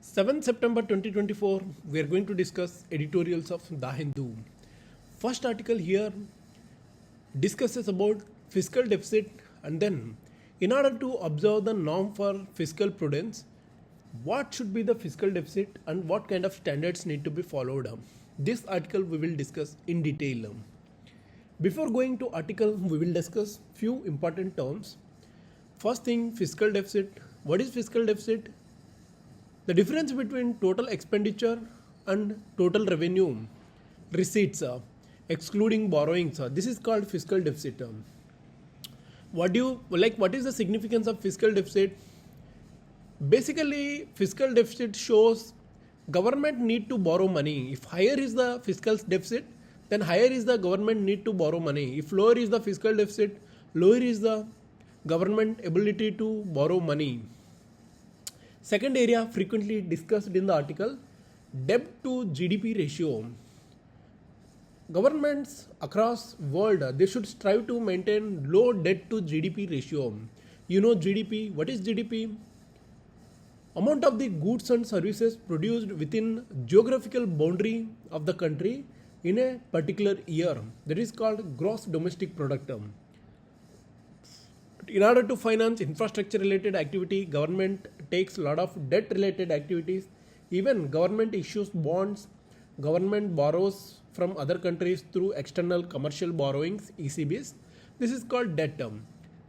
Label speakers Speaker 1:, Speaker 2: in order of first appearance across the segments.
Speaker 1: 7th September 2024, we are going to discuss editorials of The Hindu. First article here discusses about fiscal deficit, and then in order to observe the norm for fiscal prudence, what should be the fiscal deficit and what kind of standards need to be followed. This article we will discuss in detail. Before going to article, we will discuss few important terms. First thing, fiscal deficit. What is fiscal deficit? The difference between total expenditure and total revenue receipts, excluding borrowings, this is called fiscal deficit. What is the significance of fiscal deficit? Basically, fiscal deficit shows government need to borrow money. If higher is the fiscal deficit, then higher is the government need to borrow money. If lower is the fiscal deficit, lower is the government ability to borrow money. Second area frequently discussed in the article, debt to GDP ratio. Governments across world, they should strive to maintain low debt to GDP ratio. You know GDP, what is GDP? Amount of the goods and services produced within geographical boundary of the country in a particular year. That is called gross domestic product. In order to finance infrastructure related activity, government takes a lot of debt related activities. Even government issues bonds, government borrows from other countries through external commercial borrowings, ECBs. This is called debt.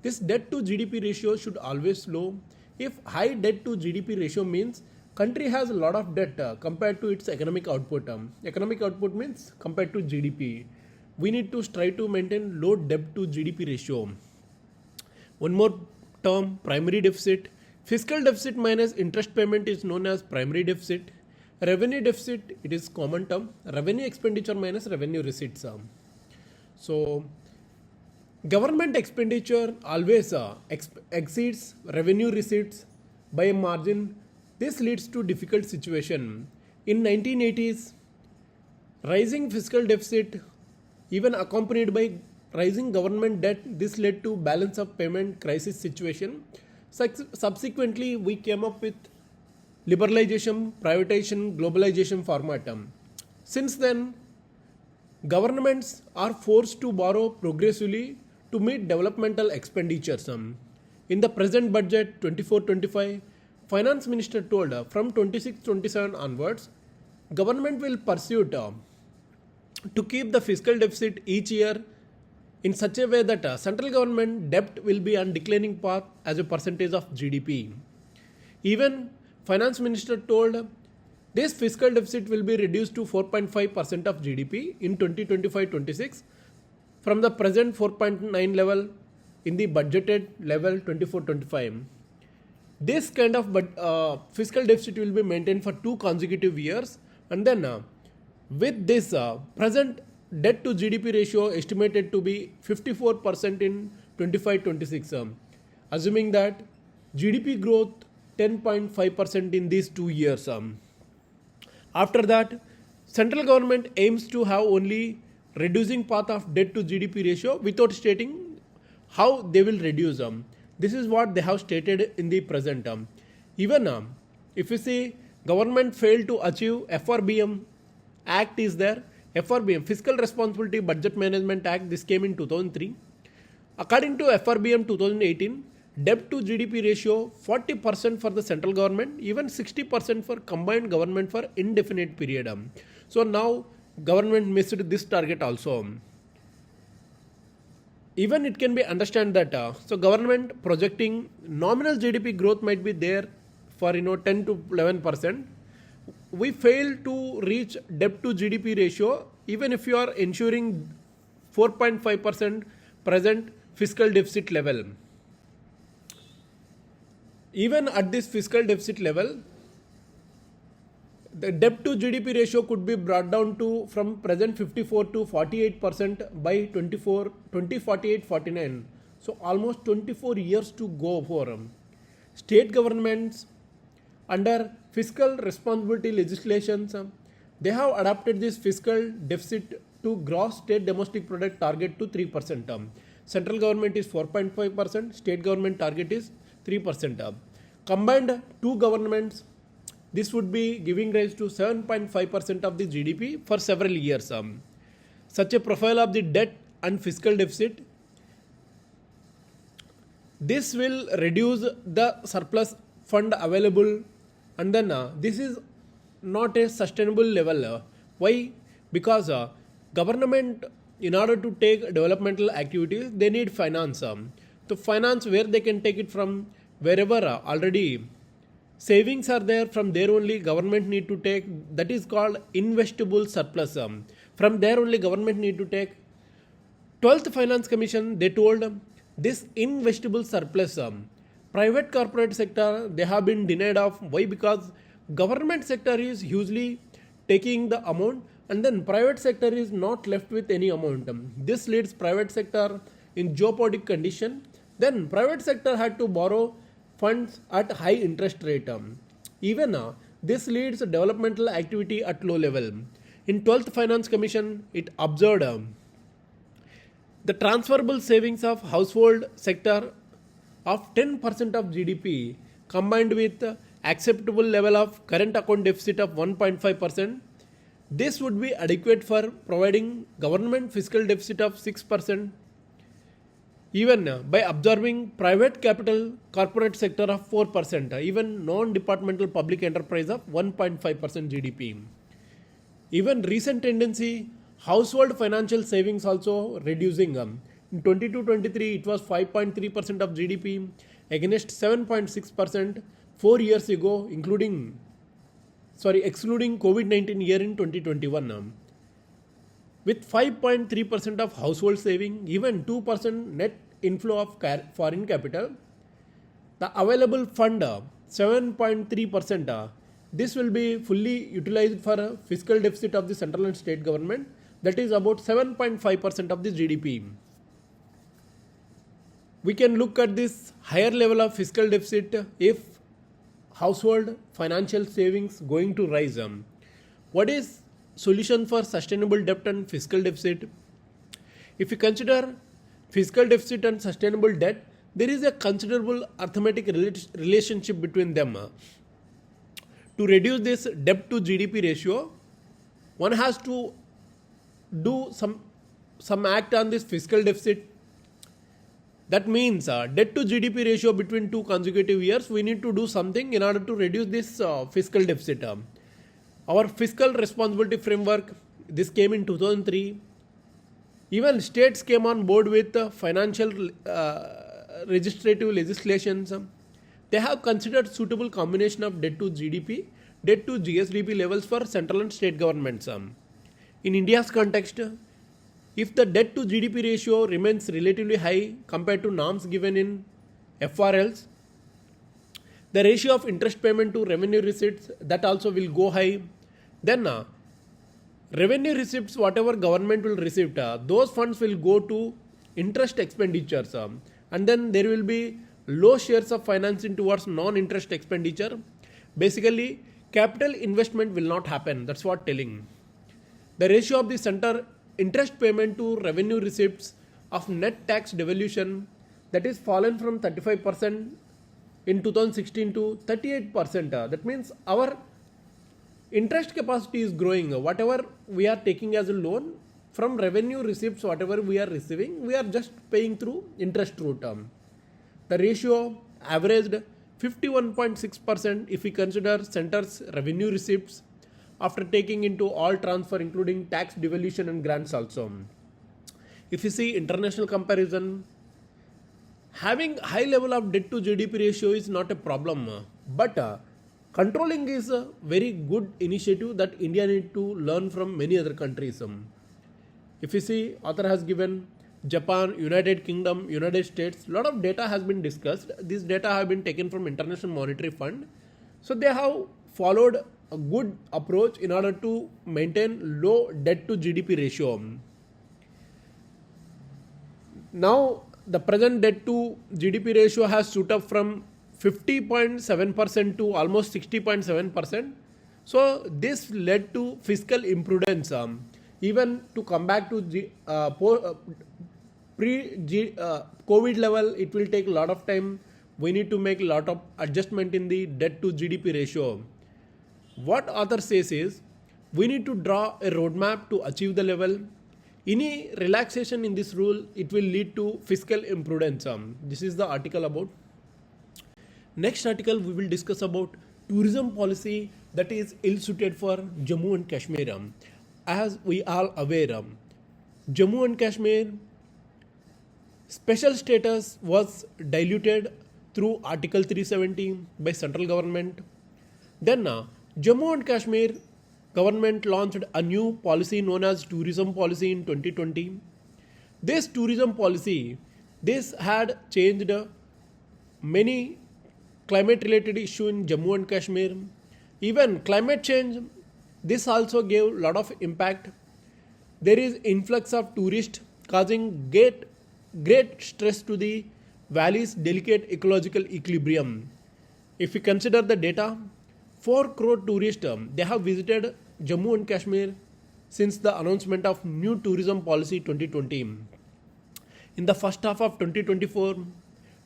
Speaker 1: This debt to GDP ratio should always low. If high debt to GDP ratio means country has a lot of debt compared to its economic output. Economic output means compared to GDP. We need to strive to maintain low debt to GDP ratio. One more term, primary deficit. Fiscal deficit minus interest payment is known as primary deficit. Revenue deficit, it is common term. Revenue expenditure minus revenue receipts. So, government expenditure always exceeds revenue receipts by a margin. This leads to difficult situation. In 1980s, rising fiscal deficit, even accompanied by rising government debt, this led to balance of payment crisis situation. Subsequently, we came up with liberalization, privatization, globalization format. Since then, governments are forced to borrow progressively to meet developmental expenditures. In the present budget 24-25, Finance Minister told from 26-27 onwards, government will pursue to keep the fiscal deficit each year in such a way that central government debt will be on declining path as a percentage of GDP. Even Finance Minister told this fiscal deficit will be reduced to 4.5% of GDP in 2025-26 from the present 4.9 level in the budgeted level 24-25. This kind of fiscal deficit will be maintained for 2 consecutive years, and then with this present debt to GDP ratio estimated to be 54% in 25-26, assuming that GDP growth 10.5% in these 2 years. After that, central government aims to have only reducing path of debt to GDP ratio without stating how they will reduce. This is what they have stated in the present. Even if you see government failed to achieve FRBM Act is there. FRBM, Fiscal Responsibility Budget Management Act, this came in 2003. According to FRBM 2018, debt to GDP ratio 40% for the central government, even 60% for combined government for indefinite period. So now government missed this target also. Even it can be understand that so government projecting nominal GDP growth might be there for 10 to 11%. We fail to reach debt to GDP ratio even if you are ensuring 4.5% present fiscal deficit level. Even at this fiscal deficit level, the debt to GDP ratio could be brought down to from present 54 to 48% by 2048-49. So almost 24 years to go for state governments. Under fiscal responsibility legislations, they have adapted this fiscal deficit to gross state domestic product target to 3%. Central government is 4.5%, state government target is 3%. Combined two governments This would be giving rise to 7.5% of the GDP for several years. Such a profile of the debt and fiscal deficit, this will reduce the surplus fund available, and then this is not a sustainable level. Why? Because government, in order to take developmental activities, they need finance. To finance, where they can take it from, wherever already savings are there, from there only government need to take. That is called investable surplus. From there only government need to take. 12th Finance Commission, they told this investable surplus, private corporate sector, they have been denied of. Why? Because government sector is hugely taking the amount, and then private sector is not left with any amount. This leads private sector in jeopardic condition. Then private sector had to borrow funds at high interest rate. Even this leads developmental activity at low level. In 12th Finance Commission, it observed the transferable savings of household sector of 10% of GDP combined with acceptable level of current account deficit of 1.5%. This would be adequate for providing government fiscal deficit of 6%. Even by absorbing private capital corporate sector of 4%, even non-departmental public enterprise of 1.5% GDP. Even recent tendency, household financial savings also reducing. In 22-23, it was 5.3% of GDP against 7.6% 4 years ago, excluding COVID-19 year in 2021. With 5.3% of household saving, even 2% net inflow of foreign capital, the available fund 7.3%. This will be fully utilized for a fiscal deficit of the central and state government, that is about 7.5% of the GDP. We can look at this higher level of fiscal deficit if household financial savings going to rise. What is solution for sustainable debt and fiscal deficit? If you consider fiscal deficit and sustainable debt, there is a considerable arithmetic relationship between them. To reduce this debt to GDP ratio, one has to do some act on this fiscal deficit. That means debt to GDP ratio between 2 consecutive years, we need to do something in order to reduce this fiscal deficit. Our fiscal responsibility framework, this came in 2003. Even states came on board with financial registrative legislations. They have considered suitable combination of debt to GDP, debt to GSDP levels for central and state governments. In India's context, if the debt to GDP ratio remains relatively high compared to norms given in FRLs, the ratio of interest payment to revenue receipts, that also will go high. Then revenue receipts, whatever government will receive, those funds will go to interest expenditures, and then there will be low shares of financing towards non-interest expenditure. Basically, capital investment will not happen. That's what telling. The ratio of the center interest payment to revenue receipts of net tax devolution, that is fallen from 35% in 2016 to 38%. That means our interest capacity is growing. Whatever we are taking as a loan from revenue receipts, whatever we are receiving, we are just paying through interest route. The ratio averaged 51.6% if we consider center's revenue receipts after taking into all transfer including tax devolution and grants also. If you see international comparison, having high level of debt to GDP ratio is not a problem, but controlling is a very good initiative that India need to learn from many other countries. If you see, author has given Japan, United Kingdom, United States, lot of data has been discussed. These data have been taken from International Monetary Fund. So they have followed a good approach in order to maintain low debt to GDP ratio. Now the present debt to GDP ratio has shoot up from 50.7% to almost 60.7%. So this led to fiscal imprudence. Even to come back to pre-COVID level, it will take a lot of time. We need to make a lot of adjustment in the debt to GDP ratio. What author says is, we need to draw a roadmap to achieve the level. Any relaxation in this rule, it will lead to fiscal imprudence. This is the article about. Next article we will discuss about tourism policy that is ill-suited for Jammu and Kashmir. As we all aware, Jammu and Kashmir special status was diluted through Article 370 by central government. Then Jammu and Kashmir government launched a new policy known as tourism policy in 2020. This tourism policy, this had changed many climate related issue in Jammu and Kashmir. Even climate change, this also gave a lot of impact. There is influx of tourists causing great stress to the valley's delicate ecological equilibrium. If we consider the data, 4 crore tourists they have visited Jammu and Kashmir since the announcement of new tourism policy 2020. In the first half of 2024,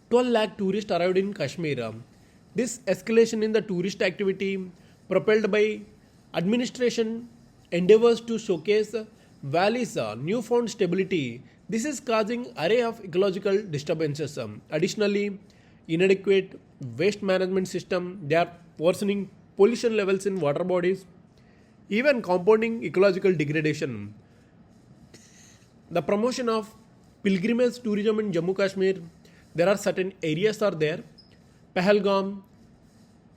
Speaker 1: 12 lakh tourists arrived in Kashmir. This escalation in the tourist activity propelled by administration endeavors to showcase valley's newfound stability. This is causing array of ecological disturbances. Additionally, inadequate waste management system, they are worsening pollution levels in water bodies, even compounding ecological degradation. The promotion of pilgrimage tourism in Jammu Kashmir, there are certain areas are there. Pahalgam,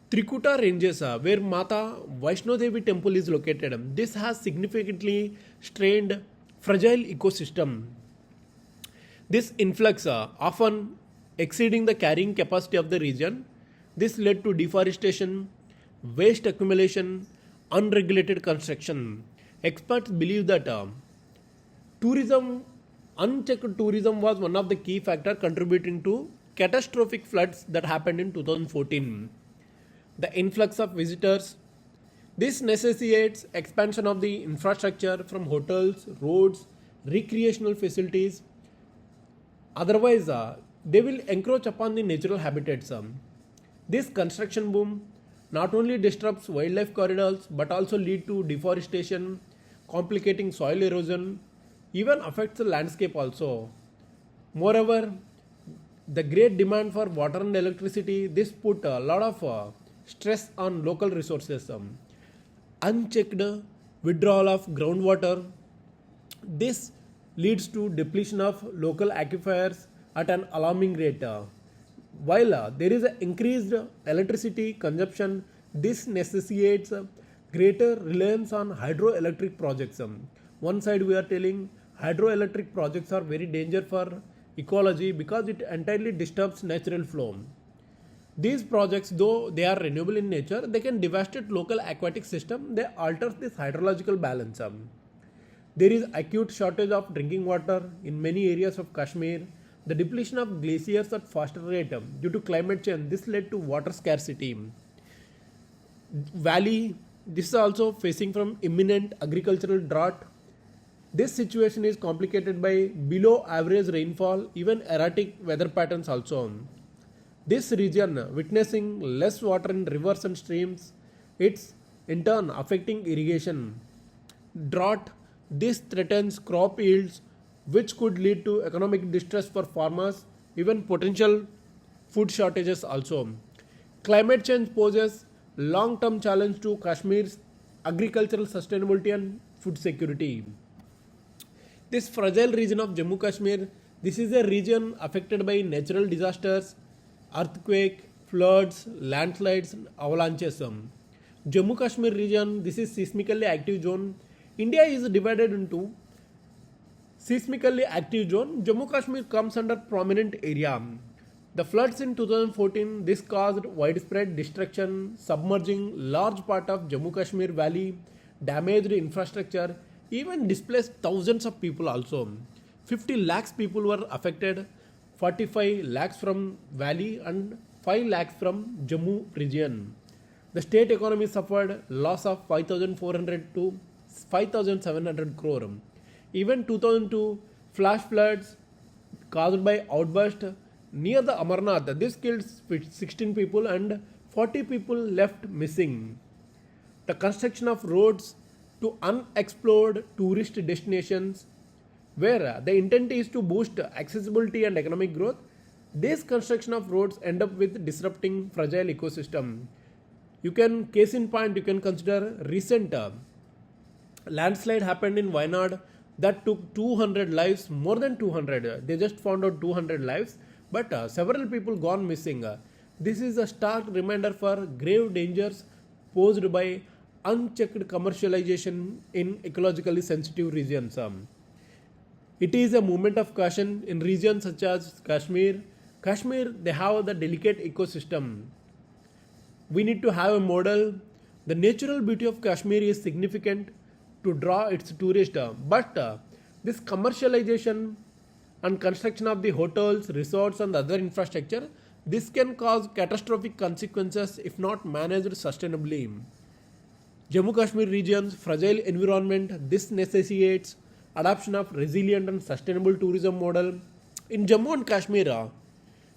Speaker 1: Trikuta ranges where Mata Vaishno Devi temple is located. This has significantly strained fragile ecosystem. This influx often exceeding the carrying capacity of the region. This led to deforestation, waste accumulation, unregulated construction. Experts believe that unchecked tourism was one of the key factors contributing to catastrophic floods that happened in 2014. The influx of visitors, this necessitates expansion of the infrastructure from hotels, roads, recreational facilities. Otherwise, they will encroach upon the natural habitats. This construction boom not only disrupts wildlife corridors but also lead to deforestation, complicating soil erosion, even affects the landscape also. Moreover, the great demand for water and electricity, this put a lot of stress on local resources. Unchecked withdrawal of groundwater, this leads to depletion of local aquifers at an alarming rate. While there is an increased electricity consumption, this necessitates greater reliance on hydroelectric projects. One side we are telling hydroelectric projects are very dangerous for ecology because it entirely disturbs natural flow. These projects, though they are renewable in nature, they can devastate local aquatic system. They alter this hydrological balance. There is acute shortage of drinking water in many areas of Kashmir. The depletion of glaciers at faster rate due to climate change, this led to water scarcity. Valley, this is also facing from imminent agricultural drought. This situation is complicated by below average rainfall, even erratic weather patterns also. This region witnessing less water in rivers and streams, it's in turn affecting irrigation. Drought, this threatens crop yields, which could lead to economic distress for farmers, even potential food shortages also. Climate change poses long-term challenge to Kashmir's agricultural sustainability and food security. This fragile region of Jammu Kashmir, this is a region affected by natural disasters, earthquake, floods, landslides, and avalanches. Jammu Kashmir region, this is seismically active zone. India is divided into seismically active zone. Jammu Kashmir comes under prominent area. The floods in 2014, this caused widespread destruction, submerging large part of Jammu Kashmir valley, damaged infrastructure, even displaced thousands of people also. 50 lakhs people were affected, 45 lakhs from valley and 5 lakhs from Jammu region. The state economy suffered loss of 5,400 to 5,700 crore. Even 2002 flash floods caused by outburst near the Amarnath, this killed 16 people and 40 people left missing. the construction of roads to unexplored tourist destinations where the intent is to boost accessibility and economic growth. This construction of roads end up with disrupting fragile ecosystem. You can, case in point, you can consider recent landslide happened in Wayanad that took 200 lives, more than 200. They just found out 200 lives, but several people gone missing. This is a stark reminder for grave dangers posed by unchecked commercialization in ecologically sensitive regions. It is a moment of caution in regions such as Kashmir. Kashmir, they have the delicate ecosystem. We need to have a model. The natural beauty of Kashmir is significant to draw its tourists, but this commercialization and construction of the hotels, resorts, and other infrastructure, this can cause catastrophic consequences if not managed sustainably. Jammu Kashmir region's fragile environment, this necessitates adoption of resilient and sustainable tourism model. In Jammu and Kashmir,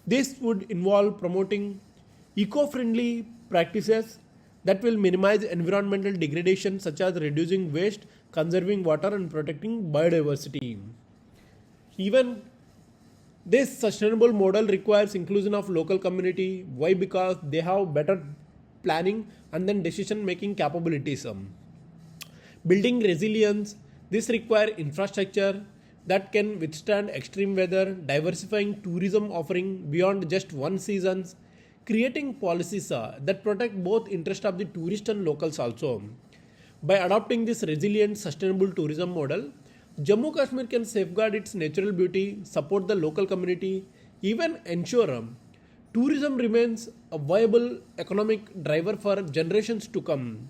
Speaker 1: this would involve promoting eco-friendly practices that will minimize environmental degradation such as reducing waste, conserving water and protecting biodiversity. Even this sustainable model requires inclusion of local community. Why? Because they have better planning and then decision making capabilities. Building resilience, this requires infrastructure that can withstand extreme weather, diversifying tourism offering beyond just one seasons, creating policies that protect both interest of the tourist and locals also. By adopting this resilient sustainable tourism model, Jammu Kashmir can safeguard its natural beauty, support the local community, even ensure tourism remains a viable economic driver for generations to come.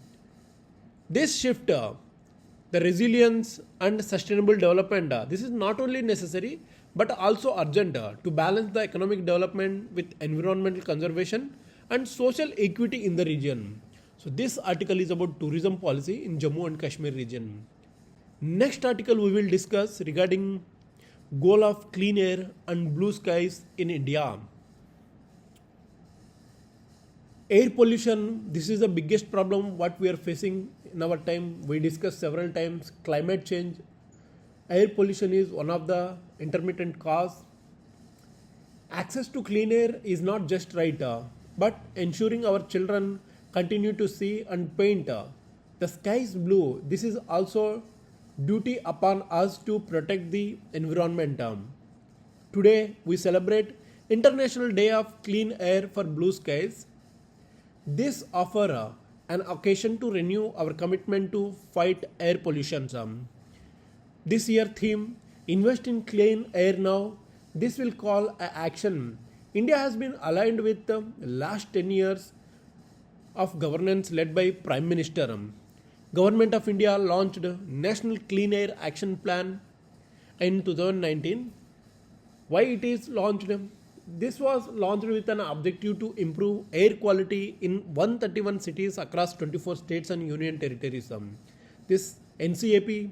Speaker 1: This shift, the resilience and sustainable development, this is not only necessary but also urgent to balance the economic development with environmental conservation and social equity in the region. So this article is about tourism policy in Jammu and Kashmir region. Next article we will discuss regarding goal of clean air and blue skies in India. Air pollution, this is the biggest problem what we are facing in our time. We discussed several times climate change. Air pollution is one of the intermittent cause. Access to clean air is not just right, but ensuring our children continue to see and paint the sky is blue. This is also duty upon us to protect the environment. Today we celebrate International Day of Clean Air for Blue Skies. This offer an occasion to renew our commitment to fight air pollution. This year theme, invest in clean air now. This will call a action. India has been aligned with the last 10 years of governance led by Prime Minister. Government of India launched National Clean Air Action Plan in 2019. Why it is launched? This was launched with an objective to improve air quality in 131 cities across 24 states and union territories. This NCAP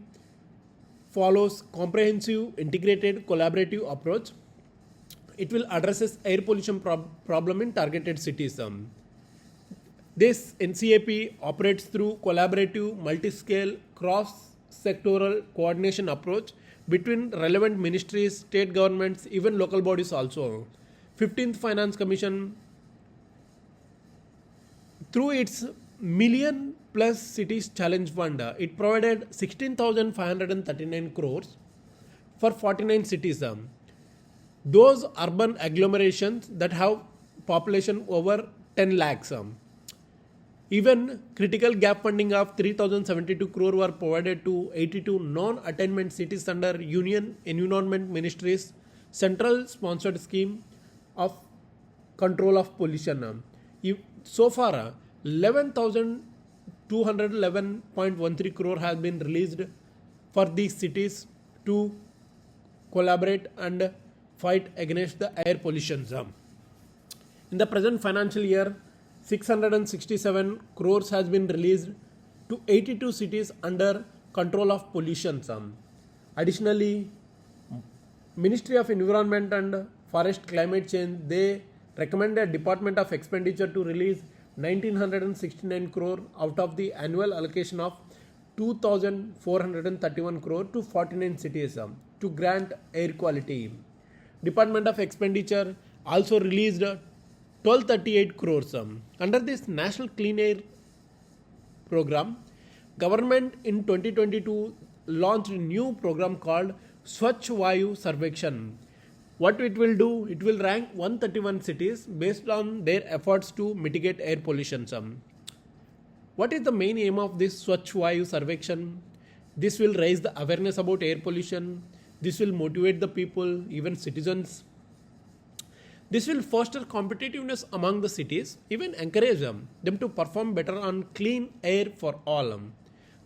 Speaker 1: follows comprehensive, integrated, collaborative approach. It will address air pollution problem in targeted cities. This NCAP operates through collaborative, multi-scale, cross-sectoral coordination approach between relevant ministries, state governments, even local bodies also. 15th Finance Commission, through its Million Plus Cities Challenge Fund, it provided 16,539 crores for 49 cities. Those urban agglomerations that have population over 10 lakhs. Even critical gap funding of 3,072 crore were provided to 82 non-attainment cities under Union Environment Ministry's central sponsored scheme of control of pollution. So far, 11,211.13 crore has been released for these cities to collaborate and fight against the air pollution. In the present financial year, 667 crores has been released to 82 cities under control of pollution. Additionally, Ministry of Environment and Forest Climate Change, they recommended Department of Expenditure to release 1969 crore out of the annual allocation of 2431 crore to 49 cities to grant air quality. Department of Expenditure also released 1238 crores. Under this National Clean Air program, government in 2022 launched a new program called Swachh Vayu Sarvekshan. What it will do, it will rank 131 cities based on their efforts to mitigate air pollution. What is the main aim of this Swachh Vayu Sarvekshan? This will raise the awareness about air pollution. This will motivate the people, even citizens. This will foster competitiveness among the cities, even encourage them to perform better on clean air for all.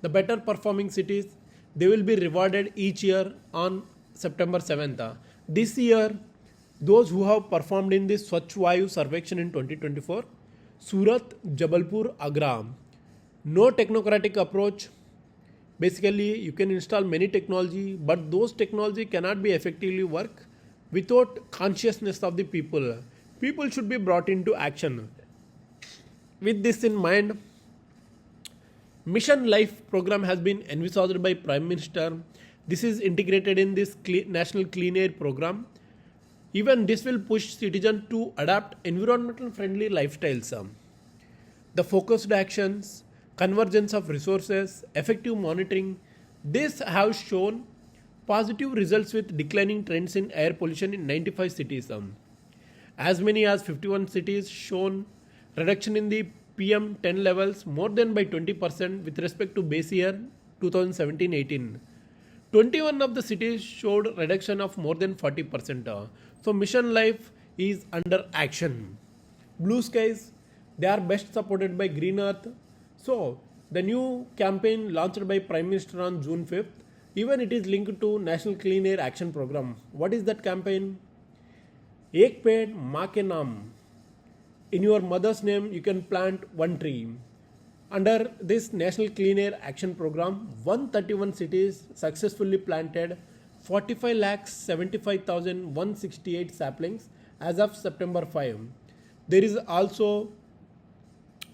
Speaker 1: The better performing cities, they will be rewarded each year on September 7th. This year, those who have performed in this Swachh Vayu Sarvekshan in 2024, Surat, Jabalpur, Agra. No technocratic approach. Basically, you can install many technology, but those technology cannot be effectively work without consciousness of the people. People should be brought into action. With this in mind, Mission Life program has been envisaged by Prime Minister. This is integrated in this National Clean Air program. Even this will push citizens to adapt environmental friendly lifestyles. The focused actions, convergence of resources, effective monitoring, this have shown positive results with declining trends in air pollution in 95 cities. As many as 51 cities shown reduction in the PM10 levels more than by 20% with respect to base year 2017-18. 21 of the cities showed reduction of more than 40%. So Mission Life is under action. Blue skies, they are best supported by Green Earth. So the new campaign launched by Prime Minister on June 5th, even it is linked to National Clean Air Action Program. What is that campaign? Ek ped maa ke naam. In your mother's name, you can plant one tree. Under this National Clean Air Action Program, 131 cities successfully planted 45,75,168 saplings as of September 5. There is also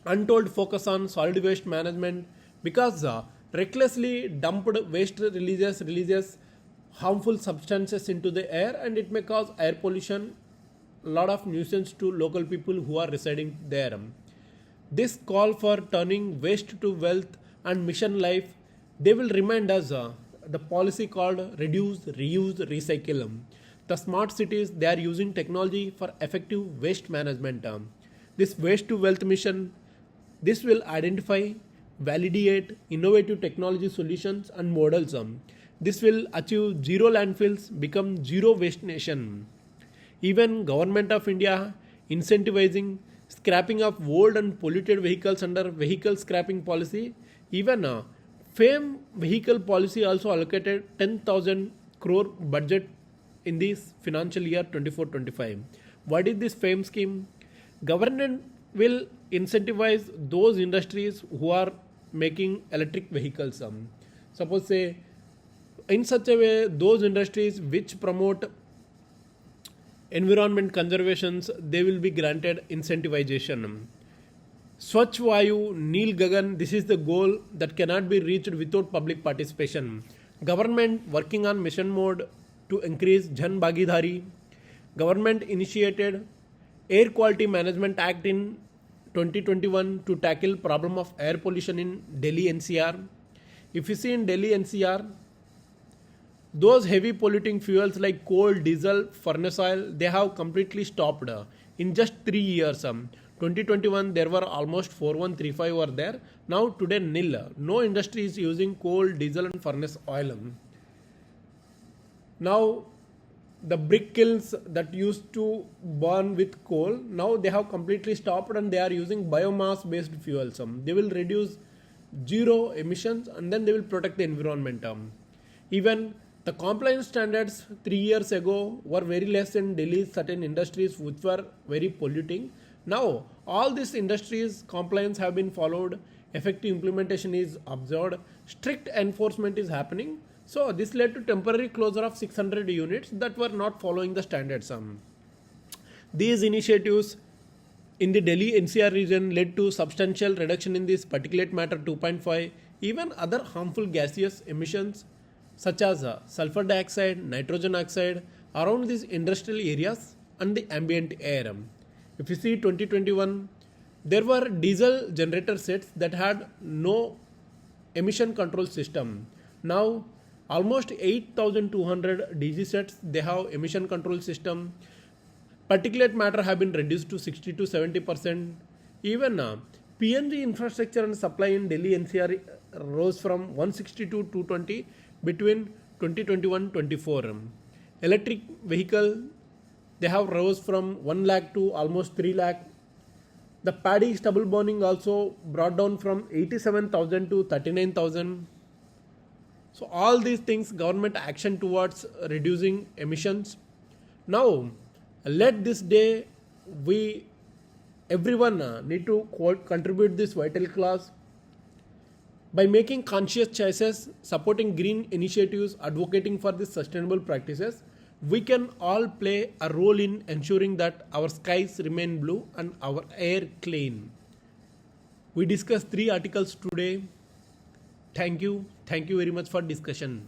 Speaker 1: untold focus on solid waste management because recklessly dumped waste releases harmful substances into the air and it may cause air pollution, a lot of nuisance to local people who are residing there. This call for turning waste to wealth and Mission Life, they will remind us the policy called reduce, reuse, recycle. The smart cities, they are using technology for effective waste management. This waste to wealth mission, this will identify, validate innovative technology solutions and models. This will achieve zero landfills, become zero waste nation. Even Government of India incentivizing scrapping of old and polluted vehicles under vehicle scrapping policy. Even FAME vehicle policy also allocated 10,000 crore budget in this financial year 24-25. What is this FAME scheme? Government will incentivize those industries who are making electric vehicles. Suppose say in such a way those industries which promote environment conservations, they will be granted incentivization. Swachh Vayu, Neel Gagan, this is the goal that cannot be reached without public participation. Government working on mission mode to increase Jan Bhagidhari. Government initiated Air Quality Management Act in 2021 to tackle problem of air pollution in Delhi NCR. If you see in Delhi NCR, those heavy polluting fuels like coal, diesel, furnace oil, they have completely stopped in just 3 years. 2021 there were almost 4135 were there. Now today nil. No industry is using coal, diesel and furnace oil. Now the brick kilns that used to burn with coal, now they have completely stopped and they are using biomass based fuels. They will reduce zero emissions and then they will protect the environment. Even the compliance standards 3 years ago were very less in Delhi, certain industries which were very polluting. Now all these industries compliance have been followed, effective implementation is observed, strict enforcement is happening. So this led to temporary closure of 600 units that were not following the standards. These initiatives in the Delhi NCR region led to substantial reduction in this particulate matter 2.5, even other harmful gaseous emissions such as sulfur dioxide, nitrogen oxide around these industrial areas and the ambient air. If you see 2021, there were diesel generator sets that had no emission control system. Now almost 8,200 DG sets they have emission control system. Particulate matter have been reduced to 60 to 70%. Even PNG infrastructure and supply in Delhi NCR rose from 160 to 220 between 2021-24. Electric vehicle they have rose from 1 lakh to almost 3 lakh. The paddy stubble burning also brought down from 87,000 to 39,000. So all these things government action towards reducing emissions. Now let this day we everyone need to contribute this vital class by making conscious choices, supporting green initiatives, advocating for the sustainable practices. We can all play a role in ensuring that our skies remain blue and our air clean. We discussed 3 articles today. Thank you very much for discussion.